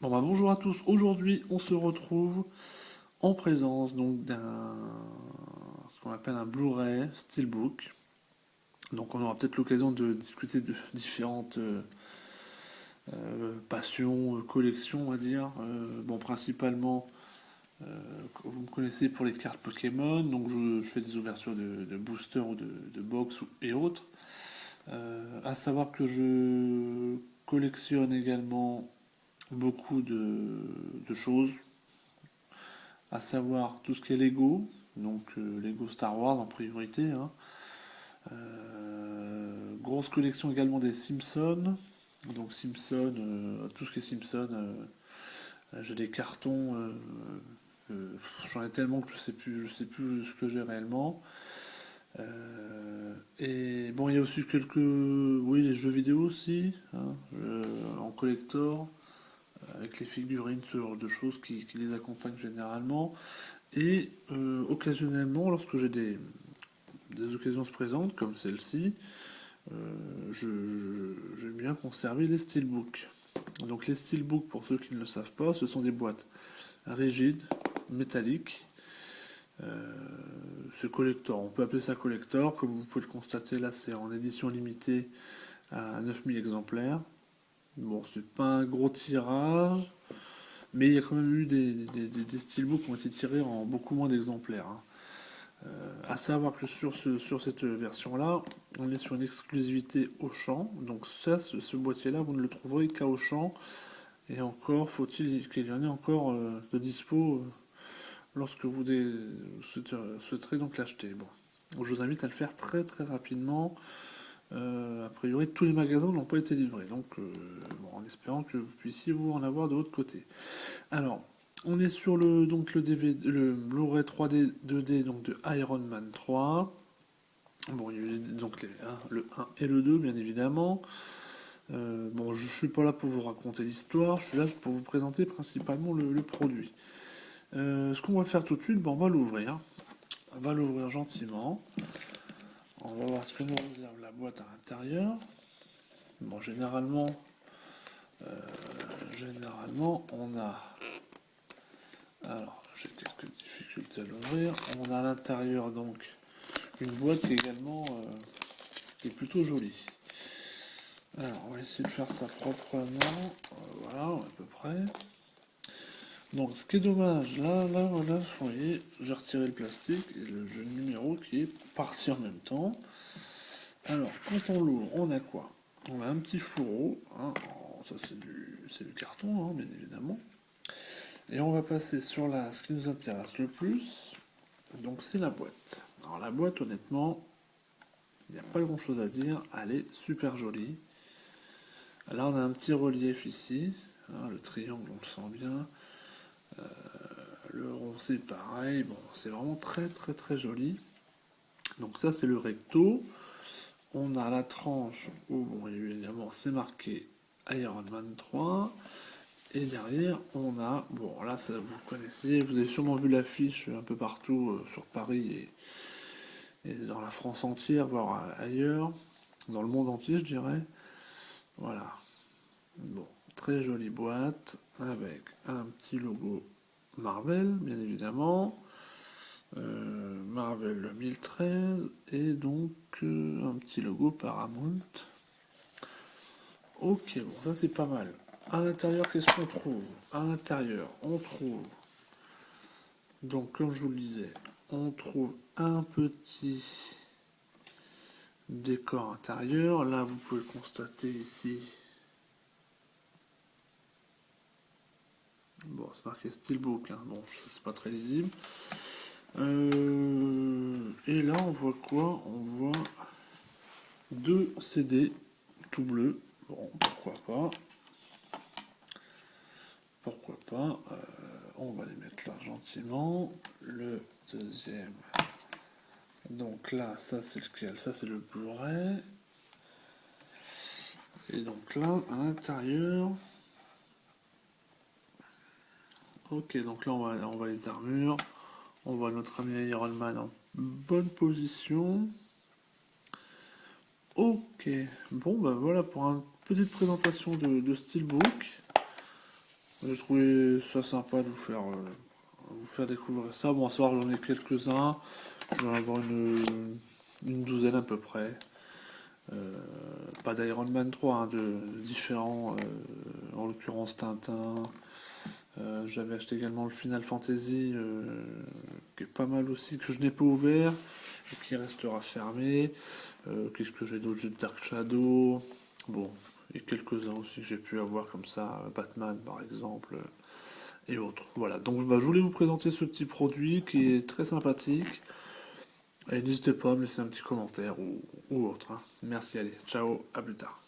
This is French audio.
Bon bah bonjour à tous, aujourd'hui on se retrouve en présence donc d'un ce qu'on appelle un Blu-ray Steelbook. Donc on aura peut-être l'occasion de discuter de différentes passions, collections on va dire. Bon principalement vous me connaissez pour les cartes Pokémon, donc je fais des ouvertures de boosters ou de box et autres. À savoir que je collectionne également beaucoup de choses, à savoir tout ce qui est Lego, donc Lego Star Wars en priorité, hein. Grosse collection également des Simpsons, donc Simpson, tout ce qui est Simpson, j'ai des cartons, j'en ai tellement que je sais plus ce que j'ai réellement. Et bon, il y a aussi quelques, oui, les jeux vidéo aussi, hein, en collector, avec les figurines, ce genre de choses qui les accompagnent généralement. Et occasionnellement, lorsque j'ai des occasions se présentent, comme celle-ci, j'aime bien conserver les steelbooks. Donc les steelbooks, pour ceux qui ne le savent pas, ce sont des boîtes rigides, métalliques. C'est collector, on peut appeler ça collector, comme vous pouvez le constater là c'est en édition limitée à 9000 exemplaires. Bon, c'est pas un gros tirage, mais il y a quand même eu des steelbooks qui ont été tirés en beaucoup moins d'exemplaires, hein. À savoir que sur cette version-là, on est sur une exclusivité Auchan. Donc ça, ce boîtier-là, vous ne le trouverez qu'à Auchan. Et encore, faut-il qu'il y en ait encore de dispo lorsque vous souhaiterez donc l'acheter. Bon, je vous invite à le faire très très rapidement. A priori, tous les magasins n'ont pas été livrés. Donc, bon, en espérant que vous puissiez vous en avoir de l'autre côté. Alors, on est sur le DVD, le Blu-ray 3D 2D donc de Iron Man 3. Bon, il y a eu donc le 1 et le 2 bien évidemment. Bon, je suis pas là pour vous raconter l'histoire, je suis là pour vous présenter principalement le produit. Ce qu'on va faire tout de suite, bon, on va l'ouvrir. On va l'ouvrir gentiment. On va voir ce que nous réserve la boîte à l'intérieur. Bon, généralement, on a. Alors, j'ai quelques difficultés à l'ouvrir. On a à l'intérieur donc une boîte qui est également qui est plutôt jolie. Alors, on va essayer de faire ça proprement. Voilà, à peu près. Donc, ce qui est dommage, voilà, vous voyez, j'ai retiré le plastique et le jeu numéro qui est parti en même temps. Alors, quand on l'ouvre, on a quoi? On a un petit fourreau, hein, ça c'est du carton, hein, bien évidemment. Et on va passer sur ce qui nous intéresse le plus, donc c'est la boîte. Alors la boîte, honnêtement, il n'y a pas grand chose à dire, elle est super jolie. Là on a un petit relief ici, hein, le triangle on le sent bien, le rond c'est pareil, bon c'est vraiment très très très joli. Donc ça c'est le recto, on a la tranche où bon évidemment c'est marqué Iron Man 3. Et derrière, on a, bon là ça, vous connaissez, vous avez sûrement vu l'affiche un peu partout sur Paris et dans la France entière, voire ailleurs, dans le monde entier je dirais. Voilà. Bon, très jolie boîte avec un petit logo Marvel, bien évidemment. Marvel 2013 et donc un petit logo Paramount. Ok, bon ça c'est pas mal. À l'intérieur, qu'est-ce qu'on trouve? À l'intérieur, on trouve, donc comme je vous le disais, on trouve un petit décor intérieur. Là, vous pouvez le constater ici. Bon, c'est marqué Steelbook, hein. Bon, c'est pas très lisible. Et là, on voit quoi? On voit deux CD tout bleus. Bon, pourquoi pas? Pourquoi pas? On va les mettre là gentiment. Le deuxième. Donc là, ça c'est lequel? Ça c'est le Blu-ray. Et donc là, à l'intérieur. Ok, donc là on voit les armures. On voit notre ami Iron Man en bonne position. Ok, bon bah voilà pour une petite présentation de Steelbook. J'ai trouvé ça sympa de vous faire découvrir ça. Bon, à savoir, j'en ai quelques-uns. Je vais en avoir une douzaine à peu près. Euh, Pas d'Iron Man 3, hein, de différents, en l'occurrence Tintin. J'avais acheté également le Final Fantasy, qui est pas mal aussi, que je n'ai pas ouvert, et qui restera fermé. Qu'est-ce que j'ai d'autre? J'ai Dark Shadow. Bon, et quelques-uns aussi que j'ai pu avoir comme ça, Batman par exemple, et autres. Voilà, donc bah, je voulais vous présenter ce petit produit qui est très sympathique. Et n'hésitez pas à me laisser un petit commentaire ou autre, hein. Merci, allez, ciao, à plus tard.